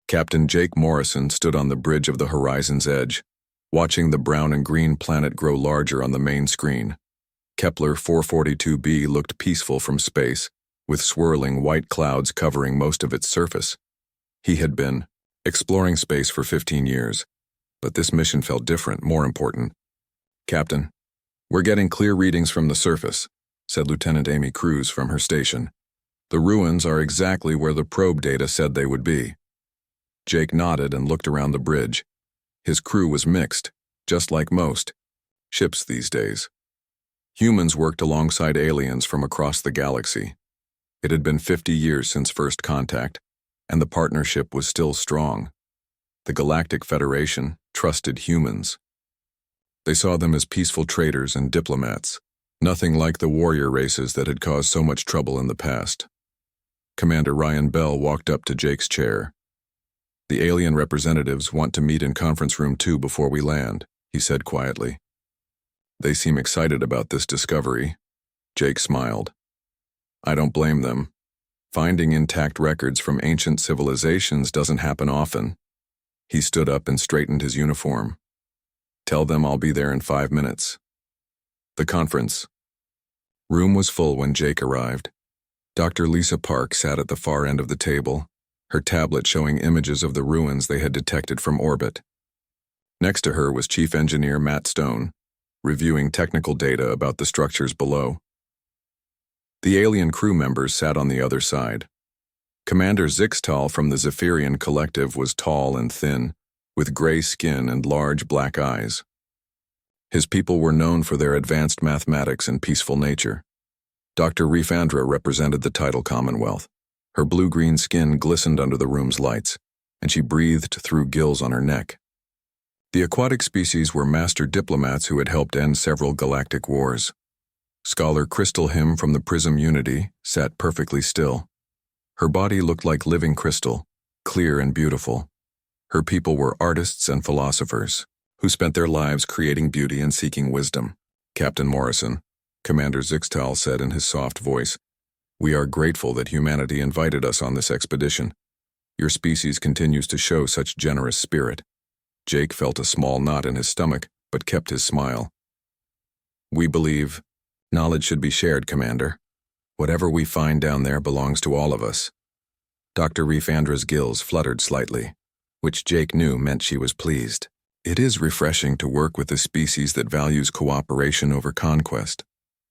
Captain Jake Morrison stood on the bridge of the horizon's edge, watching the brown and green planet grow larger on the main screen. Kepler 442b looked peaceful from space, with swirling white clouds covering most of its surface. He had been exploring space for 15 years, but this mission felt different, more important. "Captain, we're getting clear readings from the surface," said Lieutenant Amy Cruz from her station. "The ruins are exactly where the probe data said they would be." Jake nodded and looked around the bridge. His crew was mixed, just like most ships these days. Humans worked alongside aliens from across the galaxy. It had been 50 years since first contact, and the partnership was still strong. The Galactic Federation trusted humans. They saw them as peaceful traders and diplomats, nothing like the warrior races that had caused so much trouble in the past. Commander Ryan Bell walked up to Jake's chair. "The alien representatives want to meet in conference room 2 before we land," he said quietly. "They seem excited about this discovery." Jake smiled. "I don't blame them. Finding intact records from ancient civilizations doesn't happen often." He stood up and straightened his uniform. "Tell them I'll be there in 5 minutes." The conference room was full when Jake arrived. Dr. Lisa Park sat at the far end of the table, her tablet showing images of the ruins they had detected from orbit. Next to her was Chief Engineer Matt Stone, reviewing technical data about the structures below. The alien crew members sat on the other side. Commander Zixtal from the Zephyrian Collective was tall and thin, with gray skin and large black eyes. His people were known for their advanced mathematics and peaceful nature. Dr. Reefandra represented the tidal Commonwealth. Her blue-green skin glistened under the room's lights, and she breathed through gills on her neck. The aquatic species were master diplomats who had helped end several galactic wars. Scholar Crystal Him from the Prism Unity sat perfectly still. Her body looked like living crystal, clear and beautiful. Her people were artists and philosophers, who spent their lives creating beauty and seeking wisdom. "Captain Morrison," Commander Zixtal said in his soft voice, "we are grateful that humanity invited us on this expedition. Your species continues to show such generous spirit." Jake felt a small knot in his stomach, but kept his smile. "We believe knowledge should be shared, Commander. Whatever we find down there belongs to all of us." Dr. Reefandra's gills fluttered slightly, which Jake knew meant she was pleased. It is refreshing to work with a species that values cooperation over conquest.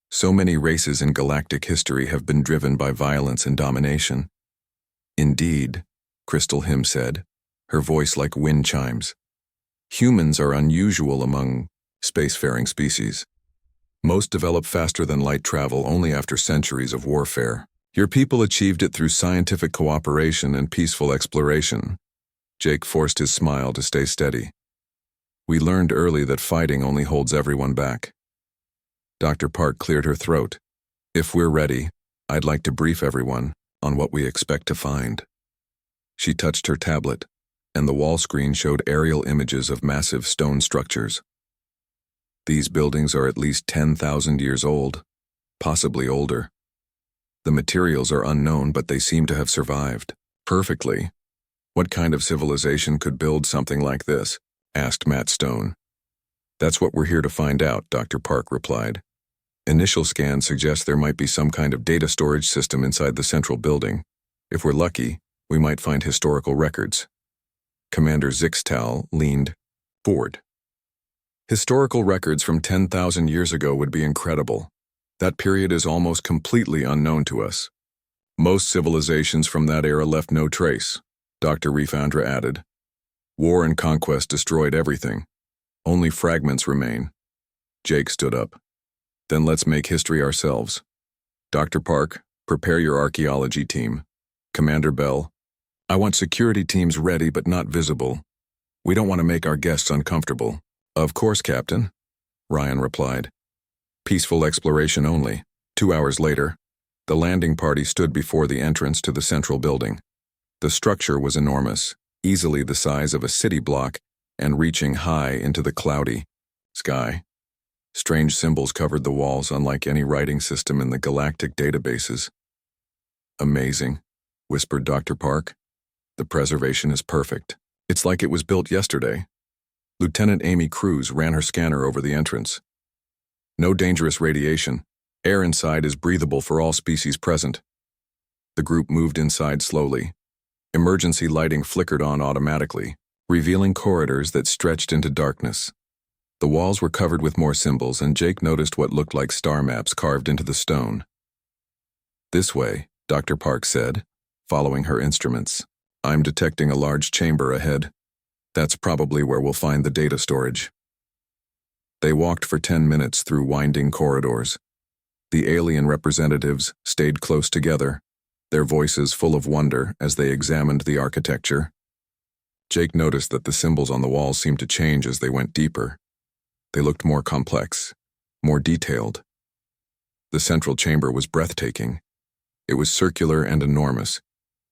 So many races in galactic history have been driven by violence and domination. "Indeed," Crystal Him said, her voice like wind chimes. "Humans are unusual among spacefaring species. Most develop faster than light travel only after centuries of warfare. Your people achieved it through scientific cooperation and peaceful exploration." Jake forced his smile to stay steady. "We learned early that fighting only holds everyone back." Dr. Park cleared her throat. "If we're ready, I'd like to brief everyone on what we expect to find." She touched her tablet, and the wall screen showed aerial images of massive stone structures. "These buildings are at least 10,000 years old, possibly older. The materials are unknown, but they seem to have survived perfectly. What kind of civilization could build something like this?" asked Matt Stone. "That's what we're here to find out," Dr. Park replied. "Initial scans suggest there might be some kind of data storage system inside the central building. If we're lucky, we might find historical records." Commander Zixtal leaned forward. "Historical records from 10,000 years ago would be incredible. That period is almost completely unknown to us. Most civilizations from that era left no trace," Dr. Reefandra added. "War and conquest destroyed everything. Only fragments remain." Jake stood up. "Then let's make history ourselves. Dr. Park, prepare your archaeology team. Commander Bell, I want security teams ready but not visible. We don't want to make our guests uncomfortable." "Of course, Captain," Ryan replied. "Peaceful exploration only." 2 hours later, the landing party stood before the entrance to the central building. The structure was enormous, easily the size of a city block and reaching high into the cloudy sky. Strange symbols covered the walls, unlike any writing system in the galactic databases. "Amazing," whispered Dr. Park. The preservation is perfect. It's like it was built yesterday. Lieutenant Amy Cruz ran her scanner over the entrance. No dangerous radiation. Air inside is breathable for all species present. The group moved inside slowly. Emergency lighting flickered on automatically, revealing corridors that stretched into darkness. The walls were covered with more symbols, and Jake noticed what looked like star maps carved into the stone. "This way," Dr. Park said, following her instruments. "I'm detecting a large chamber ahead. That's probably where we'll find the data storage." They walked for 10 minutes through winding corridors. The alien representatives stayed close together, their voices full of wonder as they examined the architecture. Jake noticed that the symbols on the walls seemed to change as they went deeper. They looked more complex, more detailed. The central chamber was breathtaking. It was circular and enormous,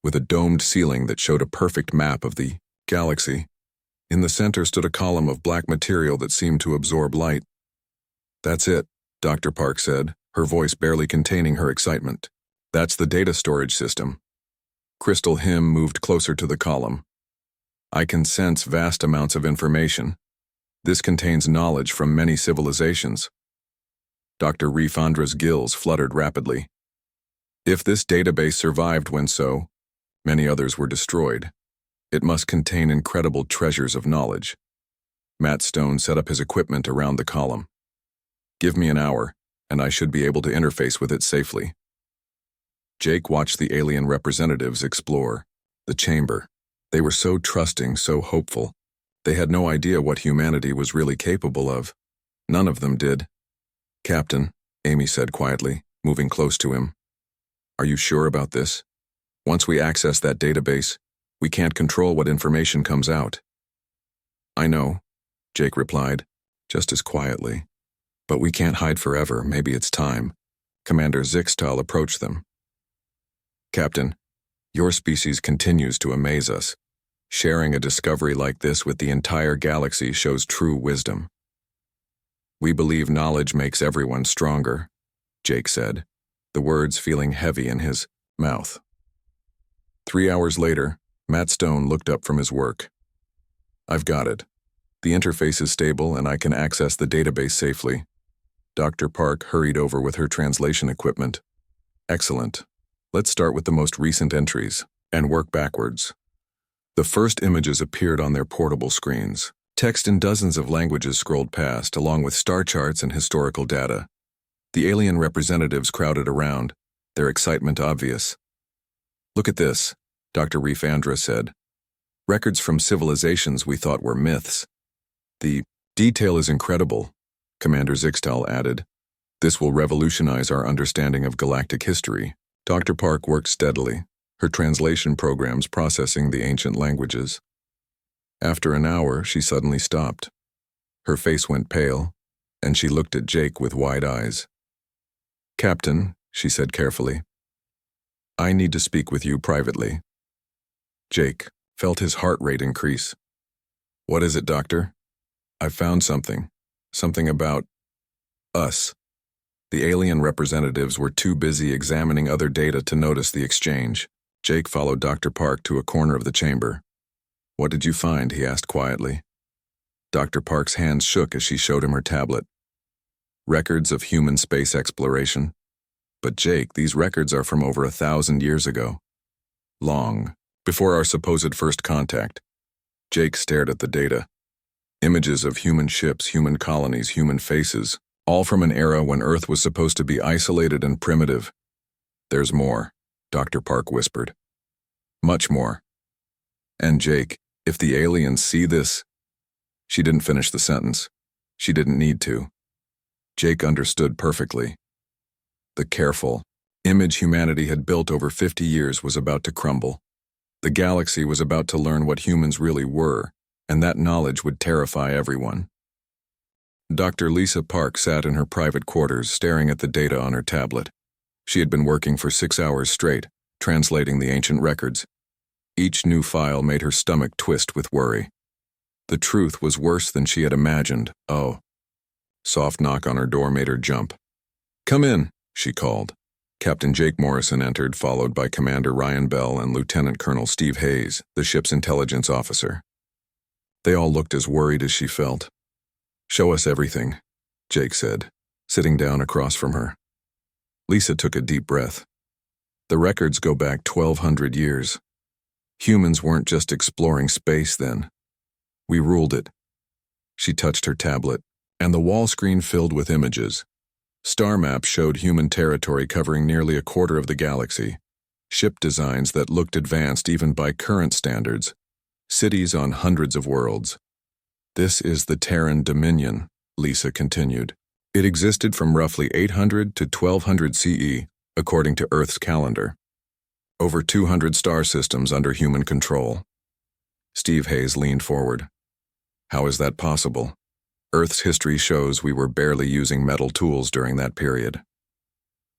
with a domed ceiling that showed a perfect map of the galaxy. In the center stood a column of black material that seemed to absorb light. "That's it," Dr. Park said, her voice barely containing her excitement. "That's the data storage system." Crystal Him moved closer to the column. "I can sense vast amounts of information. This contains knowledge from many civilizations." Dr. Reefandra's gills fluttered rapidly. If this database survived when so many others were destroyed, it must contain incredible treasures of knowledge. Matt Stone set up his equipment around the column. "Give me an hour, and I should be able to interface with it safely." Jake watched the alien representatives explore the chamber. They were so trusting, so hopeful. They had no idea what humanity was really capable of. None of them did. "Captain," Amy said quietly, moving close to him. "Are you sure about this? Once we access that database, we can't control what information comes out." "I know," Jake replied, just as quietly. "But we can't hide forever. Maybe it's time." Commander Zixtal approached them. "Captain, your species continues to amaze us. Sharing a discovery like this with the entire galaxy shows true wisdom." "We believe knowledge makes everyone stronger," Jake said, the words feeling heavy in his mouth. 3 hours later, Matt Stone looked up from his work. "I've got it. The interface is stable and I can access the database safely." Dr. Park hurried over with her translation equipment. "Excellent. Let's start with the most recent entries and work backwards." The first images appeared on their portable screens. Text in dozens of languages scrolled past, along with star charts and historical data. The alien representatives crowded around, their excitement obvious. "Look at this," Dr. Reefandra said. "Records from civilizations we thought were myths." "The detail is incredible," Commander Zixtal added. "This will revolutionize our understanding of galactic history." Dr. Park worked steadily, her translation programs processing the ancient languages. After an hour, she suddenly stopped. Her face went pale, and she looked at Jake with wide eyes. "Captain," she said carefully, "I need to speak with you privately." Jake felt his heart rate increase. "What is it, Doctor?" "I found something. Something about us." The alien representatives were too busy examining other data to notice the exchange. Jake followed Dr. Park to a corner of the chamber. "What did you find?" he asked quietly. Dr. Park's hands shook as she showed him her tablet. "Records of human space exploration. But Jake, these records are from over 1,000 years ago. Long before our supposed first contact." Jake stared at the data. Images of human ships, human colonies, human faces, all from an era when Earth was supposed to be isolated and primitive. "There's more," Dr. Park whispered. "Much more. And Jake, if the aliens see this—" She didn't finish the sentence. She didn't need to. Jake understood perfectly. The careful image humanity had built over 50 years was about to crumble. The galaxy was about to learn what humans really were, and that knowledge would terrify everyone. Dr. Lisa Park sat in her private quarters staring at the data on her tablet. She had been working for 6 hours straight, translating the ancient records. Each new file made her stomach twist with worry. The truth was worse than she had imagined. "Oh." Soft knock on her door made her jump. "Come in," she called. Captain Jake Morrison entered, followed by Commander Ryan Bell and Lieutenant Colonel Steve Hayes, the ship's intelligence officer. They all looked as worried as she felt. "Show us everything," Jake said, sitting down across from her. Lisa took a deep breath. The records go back 1,200 years. Humans weren't just exploring space then. We ruled it. She touched her tablet, and the wall screen filled with images. Star maps showed human territory covering nearly a quarter of the galaxy, ship designs that looked advanced even by current standards, cities on hundreds of worlds. "This is the Terran Dominion," Lisa continued. "It existed from roughly 800 to 1200 CE, according to Earth's calendar. Over 200 star systems under human control." Steve Hayes leaned forward. "How is that possible? Earth's history shows we were barely using metal tools during that period."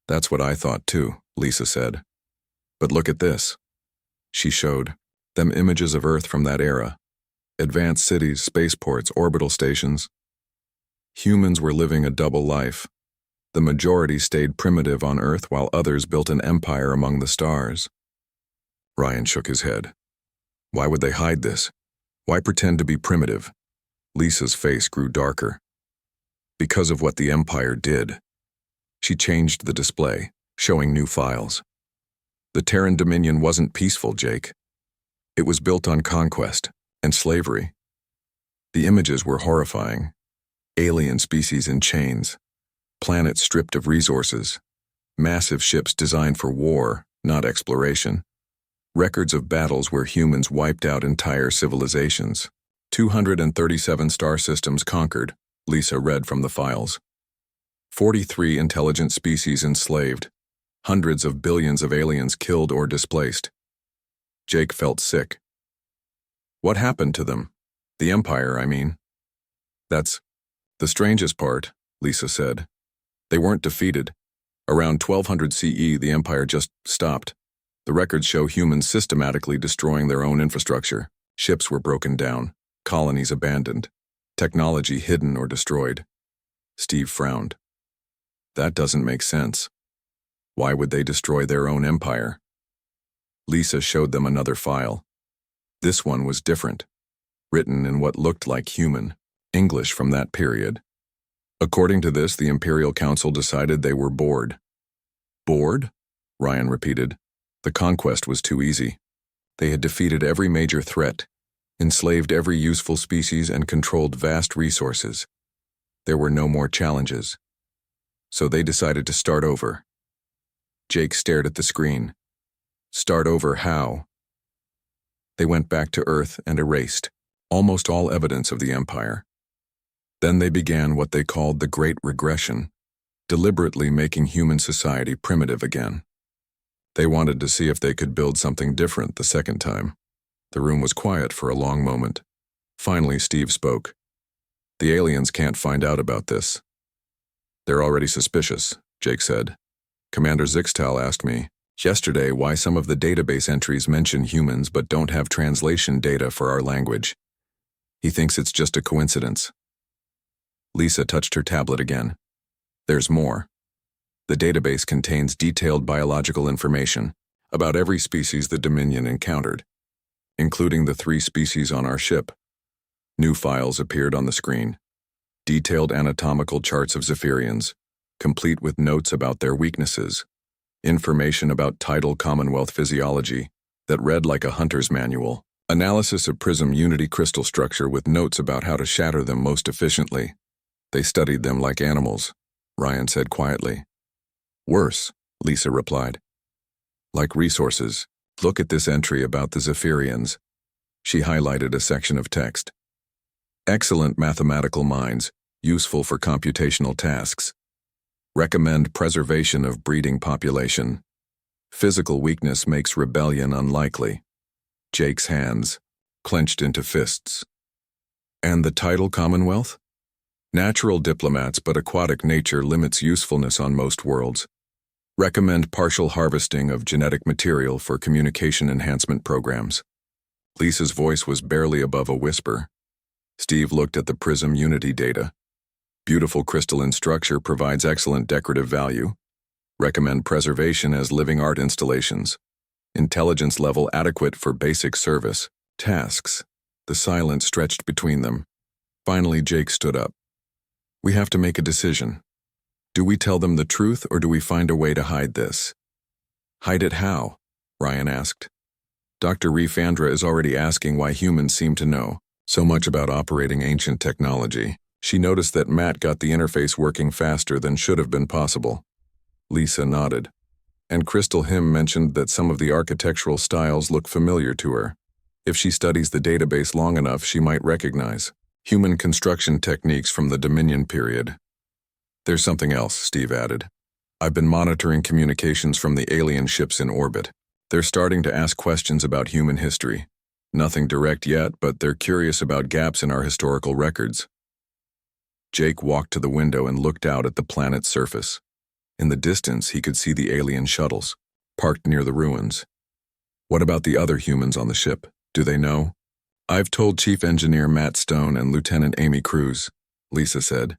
"That's what I thought too," Lisa said. "But look at this." She showed them images of Earth from that era. Advanced cities, spaceports, orbital stations. Humans were living a double life. The majority stayed primitive on Earth while others built an empire among the stars. Ryan shook his head. "Why would they hide this? Why pretend to be primitive?" Lisa's face grew darker. "Because of what the Empire did." She changed the display, showing new files. "The Terran Dominion wasn't peaceful, Jake. It was built on conquest and slavery. The images were horrifying. Alien species in chains, planets stripped of resources, massive ships designed for war, not exploration. Records of battles where humans wiped out entire civilizations. 237 star systems conquered," Lisa read from the files. 43 intelligent species enslaved. Hundreds of billions of aliens killed or displaced. Jake felt sick. "What happened to them? The Empire, I mean." "That's the strangest part," Lisa said. "They weren't defeated. Around 1200 CE, the Empire just stopped. The records show humans systematically destroying their own infrastructure. Ships were broken down, colonies abandoned, technology hidden or destroyed." Steve frowned. "That doesn't make sense. Why would they destroy their own empire?" Lisa showed them another file. This one was different, written in what looked like human English from that period. According to this, the Imperial Council decided they were bored. "Bored?" Ryan repeated. "The conquest was too easy. They had defeated every major threat, enslaved every useful species, and controlled vast resources. There were no more challenges. So they decided to start over." Jake stared at the screen. "Start over how?" "They went back to Earth and erased almost all evidence of the Empire. Then they began what they called the Great Regression, deliberately making human society primitive again. They wanted to see if they could build something different the second time." The room was quiet for a long moment. Finally, Steve spoke. "The aliens can't find out about this." "They're already suspicious," Jake said. "Commander Zixtal asked me yesterday why some of the database entries mention humans but don't have translation data for our language. He thinks it's just a coincidence." Lisa touched her tablet again. "There's more. The database contains detailed biological information about every species the Dominion encountered, including the 3 species on our ship." New files appeared on the screen. Detailed anatomical charts of Zephyrians, complete with notes about their weaknesses. Information about tidal Commonwealth physiology that read like a hunter's manual. Analysis of prism unity crystal structure with notes about how to shatter them most efficiently. "They studied them like animals," Ryan said quietly. "Worse," Lisa replied. "Like resources. Look at this entry about the Zephyrians." She highlighted a section of text. "Excellent mathematical minds, useful for computational tasks. Recommend preservation of breeding population. Physical weakness makes rebellion unlikely." Jake's hands clenched into fists. "And the tidal Commonwealth? Natural diplomats, but aquatic nature limits usefulness on most worlds. Recommend partial harvesting of genetic material for communication enhancement programs." Lisa's voice was barely above a whisper. Steve looked at the prism unity data. Beautiful crystalline structure provides excellent decorative value. Recommend preservation as living art installations. Intelligence level adequate for basic service. Tasks. The silence stretched between them. Finally, Jake stood up. We have to make a decision. Do we tell them the truth or do we find a way to hide this? Hide it how? Ryan asked. Dr. Refandra is already asking why humans seem to know so much about operating ancient technology. She noticed that Matt got the interface working faster than should have been possible. Lisa nodded. And Crystal Him mentioned that some of the architectural styles look familiar to her. If she studies the database long enough, she might recognize human construction techniques from the Dominion period. There's something else, Steve added. I've been monitoring communications from the alien ships in orbit. They're starting to ask questions about human history. Nothing direct yet, but they're curious about gaps in our historical records. Jake walked to the window and looked out at the planet's surface. In the distance, he could see the alien shuttles, parked near the ruins. What about the other humans on the ship? Do they know? I've told Chief Engineer Matt Stone and Lieutenant Amy Cruz, Lisa said.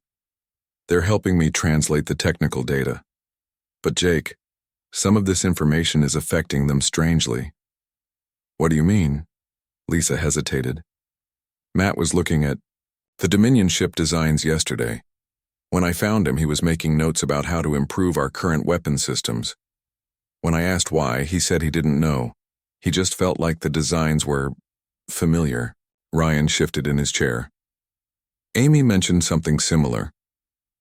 They're helping me translate the technical data. But Jake, some of this information is affecting them strangely. What do you mean? Lisa hesitated. Matt was looking at the Dominion ship designs yesterday. When I found him, he was making notes about how to improve our current weapon systems. When I asked why, he said he didn't know. He just felt like the designs were familiar. Ryan shifted in his chair. Amy mentioned something similar.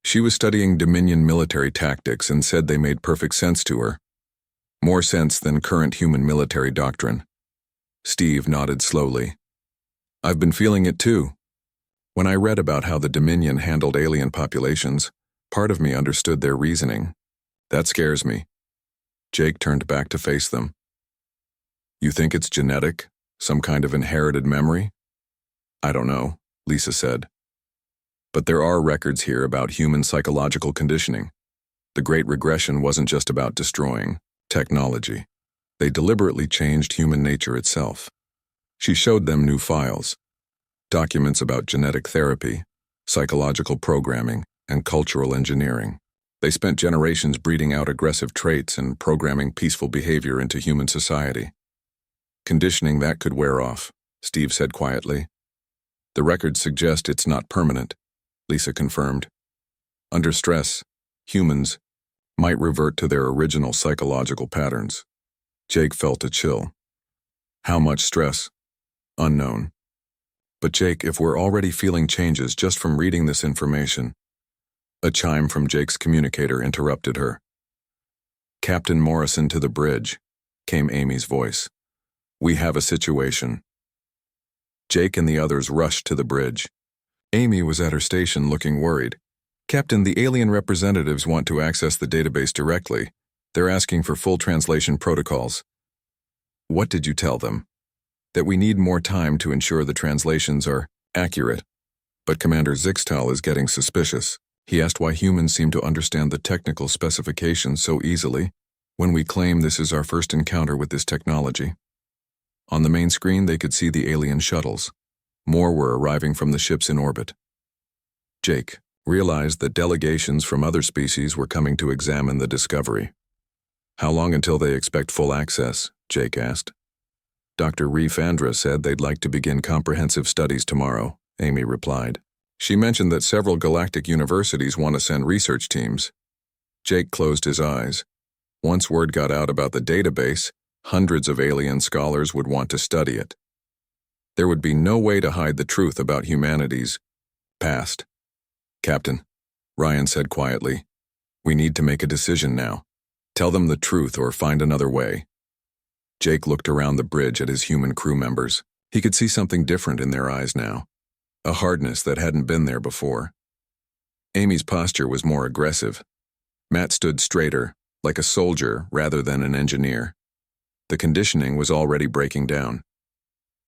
She was studying Dominion military tactics and said they made perfect sense to her. More sense than current human military doctrine. Steve nodded slowly. I've been feeling it too. When I read about how the Dominion handled alien populations, part of me understood their reasoning. That scares me. Jake turned back to face them. You think it's genetic? Some kind of inherited memory? I don't know, Lisa said. But there are records here about human psychological conditioning. The Great Regression wasn't just about destroying technology. They deliberately changed human nature itself. She showed them new files. Documents about genetic therapy, psychological programming, and cultural engineering. They spent generations breeding out aggressive traits and programming peaceful behavior into human society. Conditioning that could wear off, Steve said quietly. The records suggest it's not permanent, Lisa confirmed. Under stress, humans might revert to their original psychological patterns. Jake felt a chill. How much stress? Unknown. But Jake, if we're already feeling changes just from reading this information. A chime from Jake's communicator interrupted her. Captain Morrison to the bridge, came Amy's voice. We have a situation. Jake and the others rushed to the bridge. Amy was at her station looking worried. Captain, the alien representatives want to access the database directly. They're asking for full translation protocols. What did you tell them? That we need more time to ensure the translations are accurate. But Commander Zixtal is getting suspicious. He asked why humans seem to understand the technical specifications so easily when we claim this is our first encounter with this technology. On the main screen, they could see the alien shuttles. More were arriving from the ships in orbit. Jake realized that delegations from other species were coming to examine the discovery. How long until they expect full access? Jake asked. Dr. Refandra said they'd like to begin comprehensive studies tomorrow, Amy replied. She mentioned that several galactic universities want to send research teams. Jake closed his eyes. Once word got out about the database, hundreds of alien scholars would want to study it. There would be no way to hide the truth about humanity's past. Captain, Ryan said quietly, we need to make a decision now. Tell them the truth or find another way. Jake looked around the bridge at his human crew members. He could see something different in their eyes now. A hardness that hadn't been there before. Amy's posture was more aggressive. Matt stood straighter, like a soldier rather than an engineer. The conditioning was already breaking down.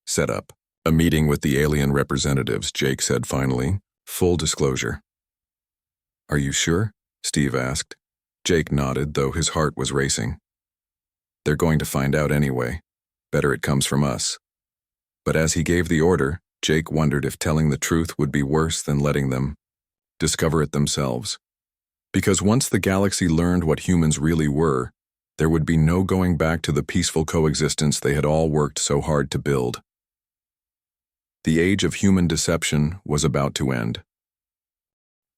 Set up a meeting with the alien representatives, Jake said finally. Full disclosure. Are you sure? Steve asked. Jake nodded, though his heart was racing. They're going to find out anyway. Better it comes from us. But as he gave the order, Jake wondered if telling the truth would be worse than letting them discover it themselves. Because once the galaxy learned what humans really were, there would be no going back to the peaceful coexistence they had all worked so hard to build. The age of human deception was about to end.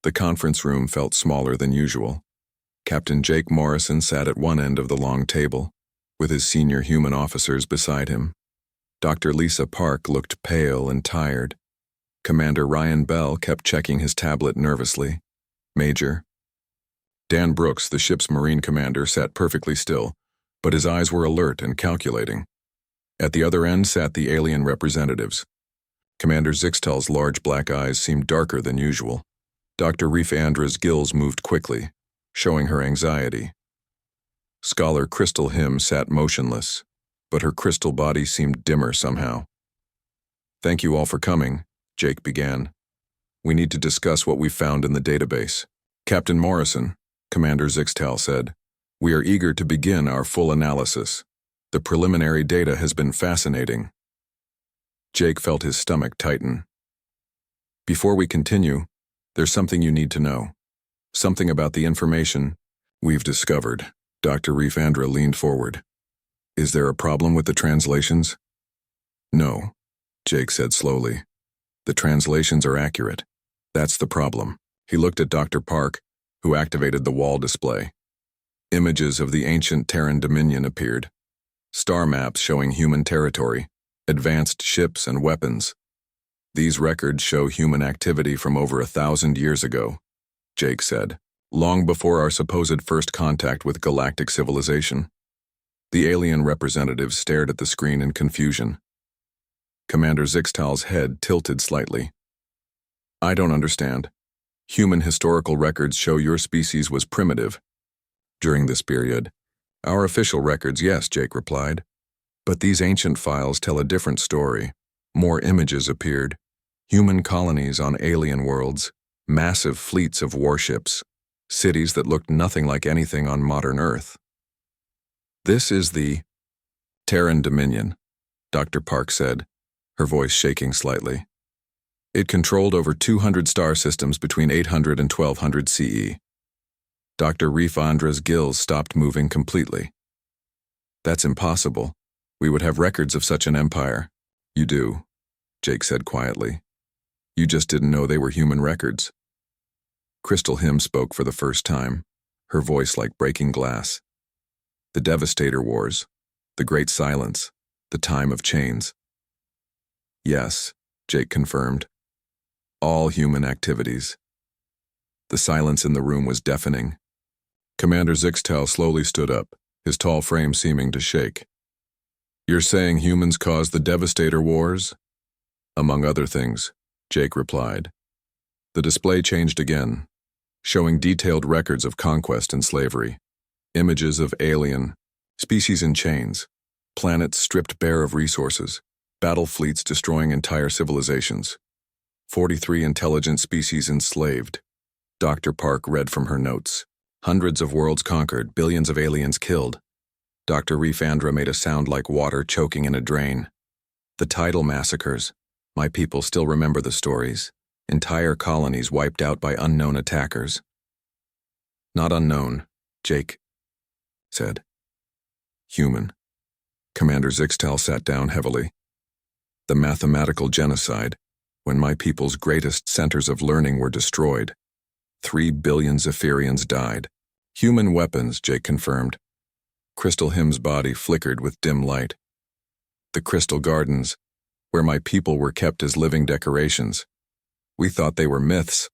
The conference room felt smaller than usual. Captain Jake Morrison sat at one end of the long table, with his senior human officers beside him. Dr. Lisa Park looked pale and tired. Commander Ryan Bell kept checking his tablet nervously. Major. Dan Brooks, the ship's Marine commander, sat perfectly still, but his eyes were alert and calculating. At the other end sat the alien representatives. Commander Zixtal's large black eyes seemed darker than usual. Dr. Rifandra's gills moved quickly, showing her anxiety. Scholar Crystal Him sat motionless, but her crystal body seemed dimmer somehow. "Thank you all for coming," Jake began. "We need to discuss what we've found in the database." "Captain Morrison," Commander Zixtal said, "we are eager to begin our full analysis. The preliminary data has been fascinating." Jake felt his stomach tighten. "Before we continue, there's something you need to know. Something about the information we've discovered." Dr. Rifandra leaned forward. "Is there a problem with the translations?" "No," Jake said slowly. "The translations are accurate. That's the problem." He looked at Dr. Park, who activated the wall display. Images of the ancient Terran Dominion appeared. Star maps showing human territory, advanced ships and weapons. "These records show human activity from over 1,000 years ago," Jake said, "long before our supposed first contact with galactic civilization." The alien representatives stared at the screen in confusion. Commander Zixtal's head tilted slightly. "I don't understand. Human historical records show your species was primitive during this period." "Our official records, yes," Jake replied. "But these ancient files tell a different story." More images appeared. Human colonies on alien worlds, massive fleets of warships, cities that looked nothing like anything on modern Earth. "This is the Terran Dominion," Dr. Park said, her voice shaking slightly. "It controlled over 200 star systems between 800 and 1200 CE. Dr. Rifandra's gills stopped moving completely. "That's impossible. We would have records of such an empire." "You do," Jake said quietly. "You just didn't know they were human records." Crystal Him spoke for the first time, her voice like breaking glass. "The Devastator Wars, the Great Silence, the Time of Chains." "Yes," Jake confirmed. "All human activities." The silence in the room was deafening. Commander Zixtal slowly stood up, his tall frame seeming to shake. "You're saying humans caused the Devastator Wars?" "Among other things," Jake replied. The display changed again, showing detailed records of conquest and slavery, images of alien species in chains, planets stripped bare of resources, battle fleets destroying entire civilizations, 43 intelligent species enslaved. Dr. Park read from her notes. "Hundreds of worlds conquered, billions of aliens killed." Dr. Rifandra made a sound like water choking in a drain. "The tidal massacres. My people still remember the stories. Entire colonies wiped out by unknown attackers." "Not unknown," Jake said. "Human." Commander Zixtal sat down heavily. "The mathematical genocide, when my people's greatest centers of learning were destroyed. 3 billion Zephyrians died." "Human weapons," Jake confirmed. Crystal Him's body flickered with dim light. "The Crystal Gardens, where my people were kept as living decorations. We thought they were myths."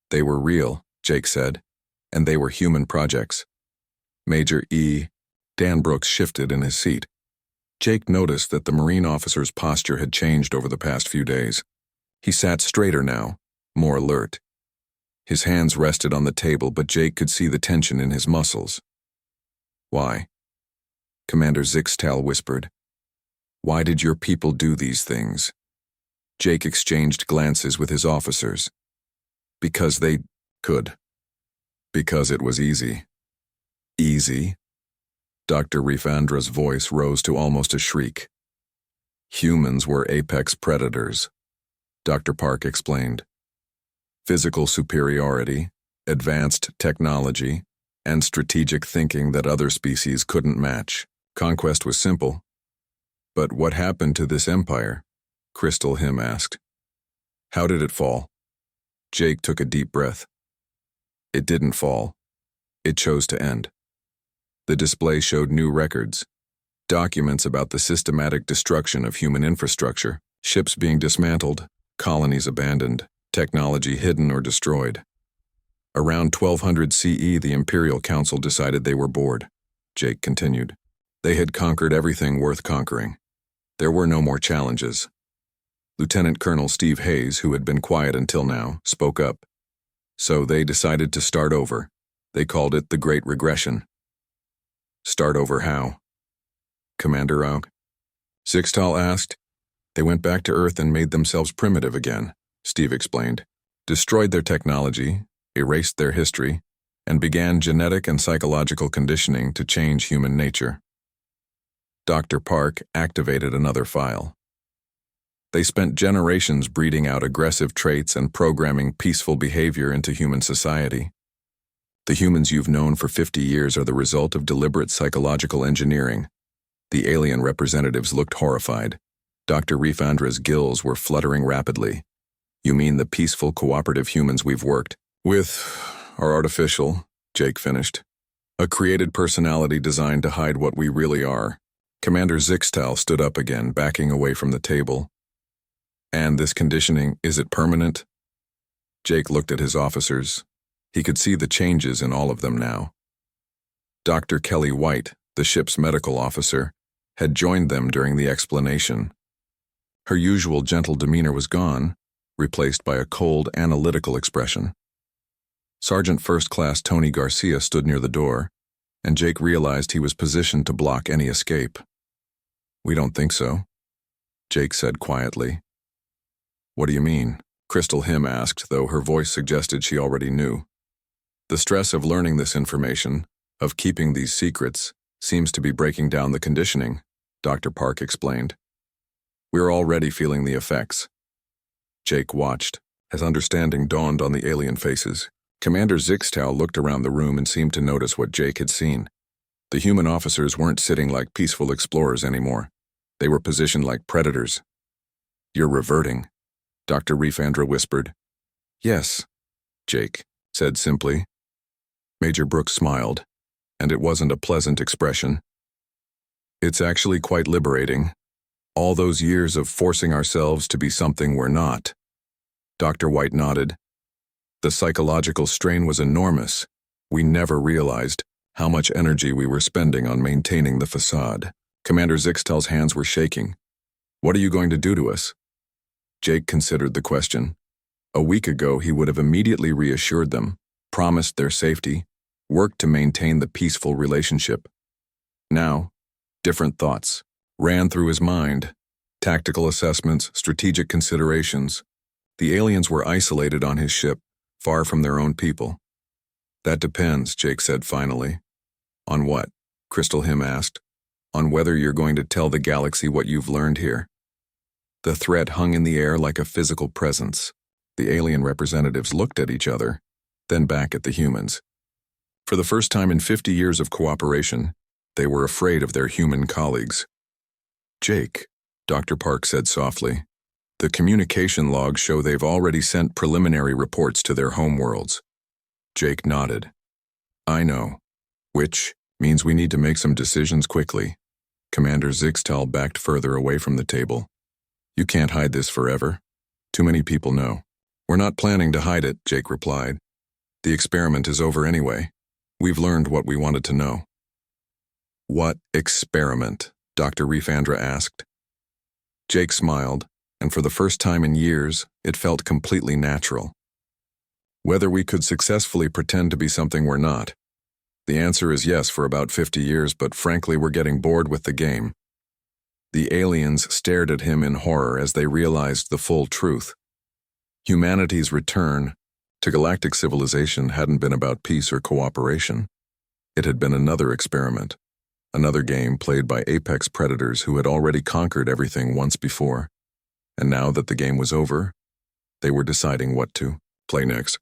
"They were real," Jake said, "and they were human projects." Major E. Dan Brooks shifted in his seat. Jake noticed that the Marine officer's posture had changed over the past few days. He sat straighter now, more alert. His hands rested on the table, but Jake could see the tension in his muscles. "Why?" Commander Zixtal whispered. "Why did your people do these things?" Jake exchanged glances with his officers. "Because they could. Because it was easy." "Easy?" Dr. Rifandra's voice rose to almost a shriek. "Humans were apex predators," Dr. Park explained. "Physical superiority, advanced technology, and strategic thinking that other species couldn't match. Conquest was simple. But what happened to this empire? Crystal Him asked. How did it fall? Jake took a deep breath. It didn't fall. It chose to end. The display showed new records, documents about the systematic destruction of human infrastructure, ships being dismantled, colonies abandoned, technology hidden or destroyed. Around 1200 CE, the Imperial Council decided they were bored. Jake continued. They had conquered everything worth conquering. There were no more challenges. Lieutenant Colonel Steve Hayes, who had been quiet until now, spoke up. So they decided to start over. They called it the Great Regression. Start over how? Commander Aug? Zixtal asked. They went back to Earth and made themselves primitive again, Steve explained. Destroyed their technology, erased their history, and began genetic and psychological conditioning to change human nature. Dr. Park activated another file. They spent generations breeding out aggressive traits and programming peaceful behavior into human society. The humans you've known for 50 years are the result of deliberate psychological engineering. The alien representatives looked horrified. Dr. Rifandra's gills were fluttering rapidly. You mean the peaceful, cooperative humans we've worked with are artificial, Jake finished. A created personality designed to hide what we really are. Commander Zixtal stood up again, backing away from the table. And this conditioning, is it permanent? Jake looked at his officers. He could see the changes in all of them now. Dr. Kelly White, the ship's medical officer, had joined them during the explanation. Her usual gentle demeanor was gone, replaced by a cold, analytical expression. Sergeant First Class Tony Garcia stood near the door, and Jake realized he was positioned to block any escape. We don't think so, Jake said quietly. What do you mean? Crystal Him asked, though her voice suggested she already knew. The stress of learning this information, of keeping these secrets, seems to be breaking down the conditioning, Dr. Park explained. We're already feeling the effects. Jake watched, as understanding dawned on the alien faces. Commander Zixtal looked around the room and seemed to notice what Jake had seen. The human officers weren't sitting like peaceful explorers anymore. They were positioned like predators. You're reverting, Dr. Rifandra whispered. Yes, Jake said simply. Major Brooks smiled, and it wasn't a pleasant expression. It's actually quite liberating. All those years of forcing ourselves to be something we're not. Dr. White nodded. The psychological strain was enormous. We never realized how much energy we were spending on maintaining the facade. Commander Zixtal's hands were shaking. What are you going to do to us? Jake considered the question. A week ago, he would have immediately reassured them, promised their safety, worked to maintain the peaceful relationship. Now, different thoughts ran through his mind. Tactical assessments, strategic considerations. The aliens were isolated on his ship, far from their own people. That depends, Jake said finally. On what? Crystal Him asked. On whether you're going to tell the galaxy what you've learned here. The threat hung in the air like a physical presence. The alien representatives looked at each other, then back at the humans. For the first time in 50 years of cooperation, they were afraid of their human colleagues. Jake, Dr. Park said softly, the communication logs show they've already sent preliminary reports to their homeworlds. Jake nodded. I know. Which means we need to make some decisions quickly. Commander Zixtal backed further away from the table. You can't hide this forever. Too many people know. We're not planning to hide it, Jake replied. The experiment is over anyway. We've learned what we wanted to know. What experiment? Dr. Rifandra asked. Jake smiled, and for the first time in years, it felt completely natural. Whether we could successfully pretend to be something we're not. The answer is yes for about 50 years, but frankly we're getting bored with the game. The aliens stared at him in horror as they realized the full truth. Humanity's return to galactic civilization hadn't been about peace or cooperation. It had been another experiment, another game played by apex predators who had already conquered everything once before. And now that the game was over, they were deciding what to play next.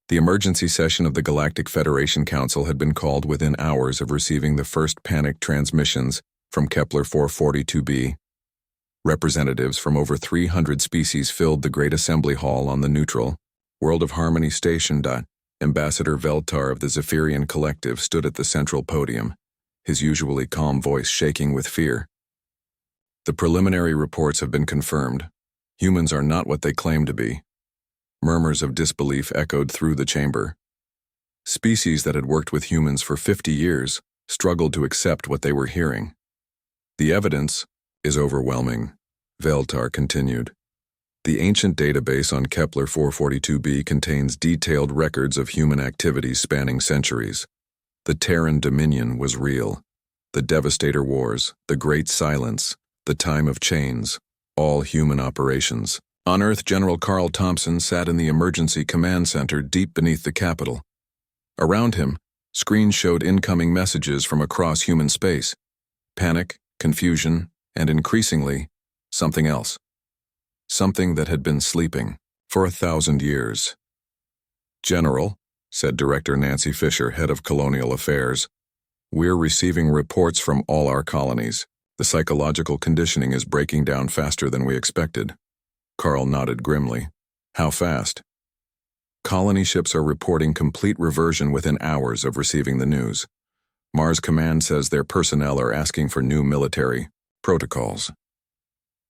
The emergency session of the Galactic Federation Council had been called within hours of receiving the first panic transmissions from Kepler 442b. Representatives from over 300 species filled the Great Assembly Hall on the neutral, World of Harmony station. Ambassador Veltar of the Zephyrian Collective stood at the central podium, his usually calm voice shaking with fear. The preliminary reports have been confirmed. Humans are not what they claim to be. Murmurs of disbelief echoed through the chamber. Species that had worked with humans for 50 years struggled to accept what they were hearing. The evidence is overwhelming, Veltar continued. The ancient database on Kepler 442b contains detailed records of human activities spanning centuries. The Terran Dominion was real. The Devastator Wars, the Great Silence, the Time of Chains, all human operations. On Earth, General Carl Thompson sat in the Emergency Command Center deep beneath the Capitol. Around him, screens showed incoming messages from across human space. Panic, confusion, and increasingly, something else. Something that had been sleeping for 1,000 years. General, said Director Nancy Fisher, head of Colonial Affairs, we're receiving reports from all our colonies. The psychological conditioning is breaking down faster than we expected. Carl nodded grimly. How fast? Colony ships are reporting complete reversion within hours of receiving the news. Mars Command says their personnel are asking for new military protocols.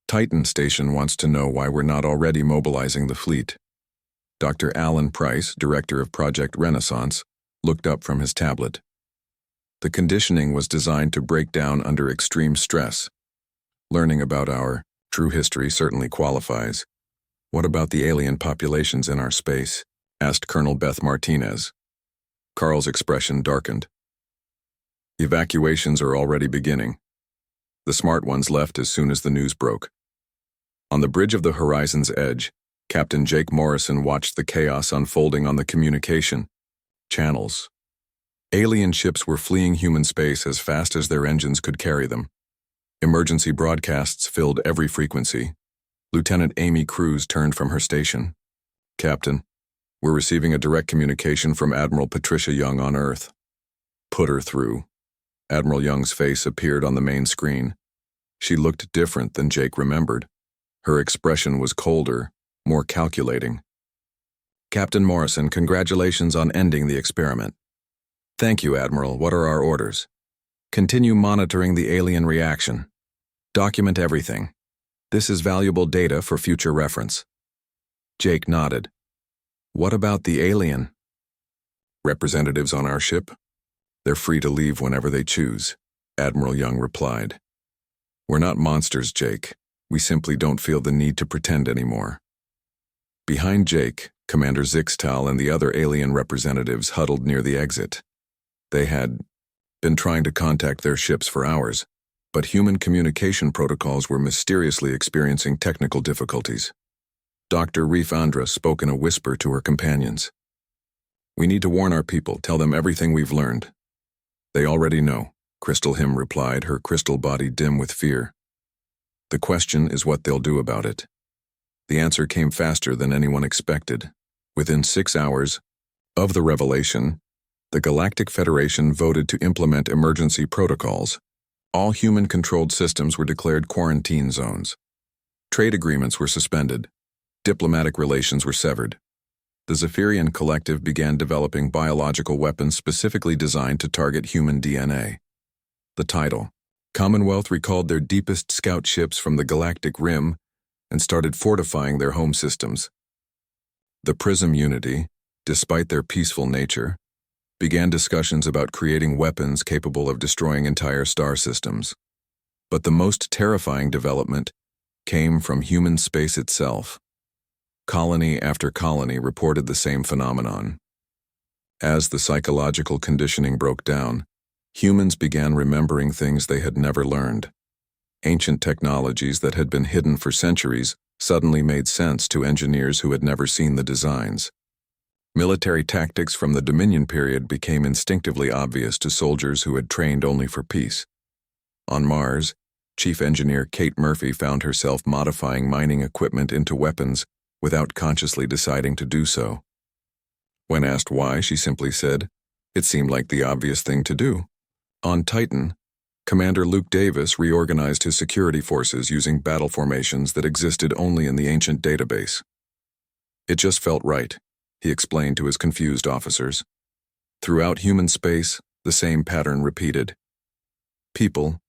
Titan Station wants to know why we're not already mobilizing the fleet. Dr. Alan Price, director of Project Renaissance, looked up from his tablet. The conditioning was designed to break down under extreme stress. Learning about our true history certainly qualifies. What about the alien populations in our space? Asked Colonel Beth Martinez. Carl's expression darkened. Evacuations are already beginning. The smart ones left as soon as the news broke. On the bridge of the horizon's edge, Captain Jake Morrison watched the chaos unfolding on the communication channels. Alien ships were fleeing human space as fast as their engines could carry them. Emergency broadcasts filled every frequency. Lieutenant Amy Cruz turned from her station. Captain, we're receiving a direct communication from Admiral Patricia Young on Earth. Put her through. Admiral Young's face appeared on the main screen. She looked different than Jake remembered. Her expression was colder, more calculating. Captain Morrison, congratulations on ending the experiment. Thank you, Admiral. What are our orders? Continue monitoring the alien reaction. Document everything. This is valuable data for future reference. Jake nodded. What about the alien? Representatives on our ship? They're free to leave whenever they choose, Admiral Young replied. We're not monsters, Jake. We simply don't feel the need to pretend anymore. Behind Jake, Commander Zixtal and the other alien representatives huddled near the exit. They had been trying to contact their ships for hours, but human communication protocols were mysteriously experiencing technical difficulties. Dr. Reef Andra spoke in a whisper to her companions. We need to warn our people, tell them everything we've learned. They already know, Crystal Him replied, her crystal body dim with fear. The question is what they'll do about it. The answer came faster than anyone expected. Within 6 hours of the revelation, the Galactic Federation voted to implement emergency protocols. All human-controlled systems were declared quarantine zones. Trade agreements were suspended. Diplomatic relations were severed. The Zephyrian Collective began developing biological weapons specifically designed to target human DNA. The title, Commonwealth, recalled their deepest scout ships from the galactic rim and started fortifying their home systems. The Prism Unity, despite their peaceful nature, began discussions about creating weapons capable of destroying entire star systems. But the most terrifying development came from human space itself. Colony after colony reported the same phenomenon. As the psychological conditioning broke down, humans began remembering things they had never learned. Ancient technologies that had been hidden for centuries suddenly made sense to engineers who had never seen the designs. Military tactics from the Dominion period became instinctively obvious to soldiers who had trained only for peace. On Mars, Chief Engineer Kate Murphy found herself modifying mining equipment into weapons without consciously deciding to do so. When asked why, she simply said, "It seemed like the obvious thing to do." On Titan, Commander Luke Davis reorganized his security forces using battle formations that existed only in the ancient database. "It just felt right," he explained to his confused officers. Throughout human space, the same pattern repeated. People,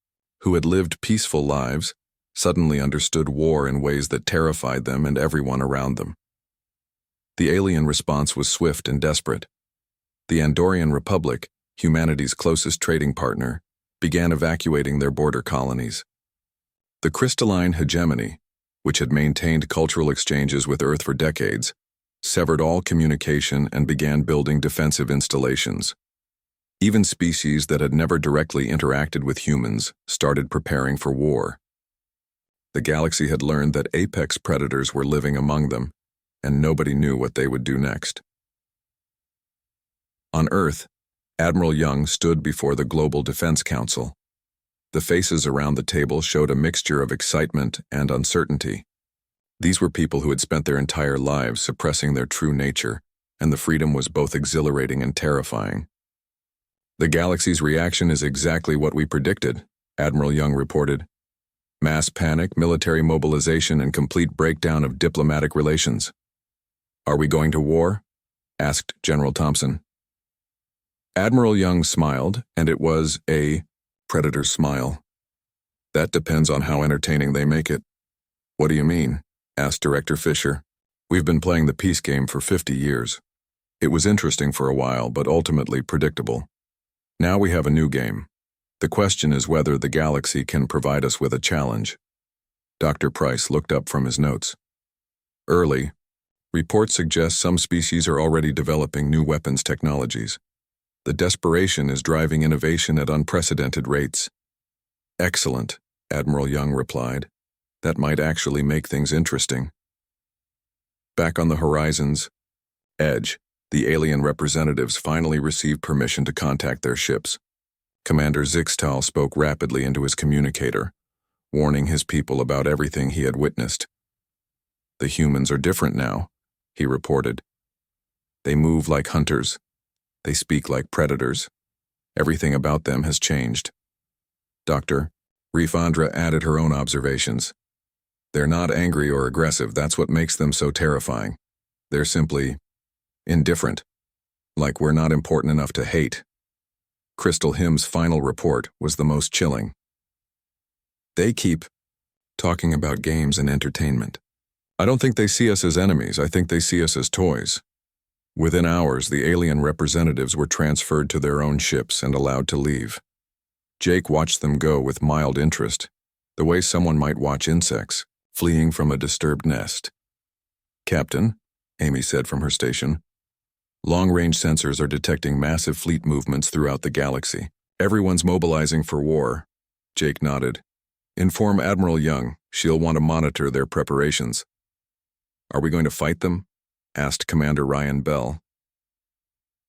who had lived peaceful lives, suddenly understood war in ways that terrified them and everyone around them. The alien response was swift and desperate. The Andorian Republic, humanity's closest trading partner, began evacuating their border colonies. The crystalline hegemony, which had maintained cultural exchanges with Earth for decades, severed all communication and began building defensive installations. Even species that had never directly interacted with humans started preparing for war. The galaxy had learned that apex predators were living among them, and nobody knew what they would do next. On Earth, Admiral Young stood before the Global Defense Council. The faces around the table showed a mixture of excitement and uncertainty. These were people who had spent their entire lives suppressing their true nature, and the freedom was both exhilarating and terrifying. "The galaxy's reaction is exactly what we predicted," Admiral Young reported. "Mass panic, military mobilization, and complete breakdown of diplomatic relations." "Are we going to war?" asked General Thompson. Admiral Young smiled, and it was a predator's smile. "That depends on how entertaining they make it." "What do you mean?" asked Director Fisher. "We've been playing the peace game for 50 years. It was interesting for a while, but ultimately predictable. Now we have a new game. The question is whether the galaxy can provide us with a challenge." Dr. Price looked up from his notes. "Early. Reports suggest some species are already developing new weapons technologies. The desperation is driving innovation at unprecedented rates." "Excellent," Admiral Young replied. "That might actually make things interesting." Back on the Horizon's edge, the alien representatives finally received permission to contact their ships. Commander Zixtal spoke rapidly into his communicator, warning his people about everything he had witnessed. "The humans are different now," he reported. "They move like hunters. They speak like predators. Everything about them has changed." Dr. Rifandra added her own observations. "They're not angry or aggressive. That's what makes them so terrifying. They're simply indifferent, like we're not important enough to hate." Crystal Him's final report was the most chilling. "They keep talking about games and entertainment. I don't think they see us as enemies. I think they see us as toys." Within hours, the alien representatives were transferred to their own ships and allowed to leave. Jake watched them go with mild interest, the way someone might watch insects fleeing from a disturbed nest. "Captain," Amy said from her station, "long-range sensors are detecting massive fleet movements throughout the galaxy. Everyone's mobilizing for war." Jake nodded. "Inform Admiral Young. She'll want to monitor their preparations." "Are we going to fight them?" asked Commander Ryan Bell.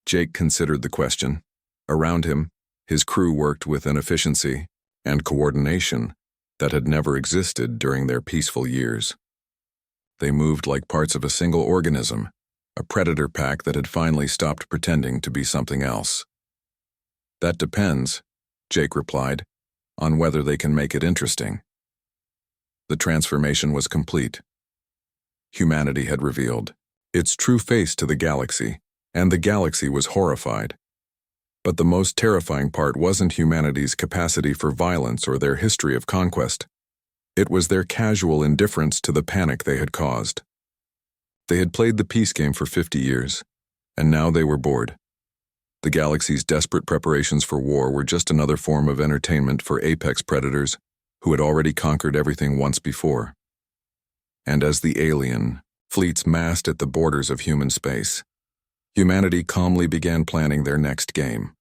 Jake considered the question. Around him, his crew worked with an efficiency and coordination that had never existed during their peaceful years. They moved like parts of a single organism, a predator pack that had finally stopped pretending to be something else. "That depends," Jake replied, "on whether they can make it interesting." The transformation was complete. Humanity had revealed its true face to the galaxy, and the galaxy was horrified. But the most terrifying part wasn't humanity's capacity for violence or their history of conquest. It was their casual indifference to the panic they had caused. They had played the peace game for 50 years, and now they were bored. The galaxy's desperate preparations for war were just another form of entertainment for apex predators who had already conquered everything once before. And as the alien fleets massed at the borders of human space, humanity calmly began planning their next game.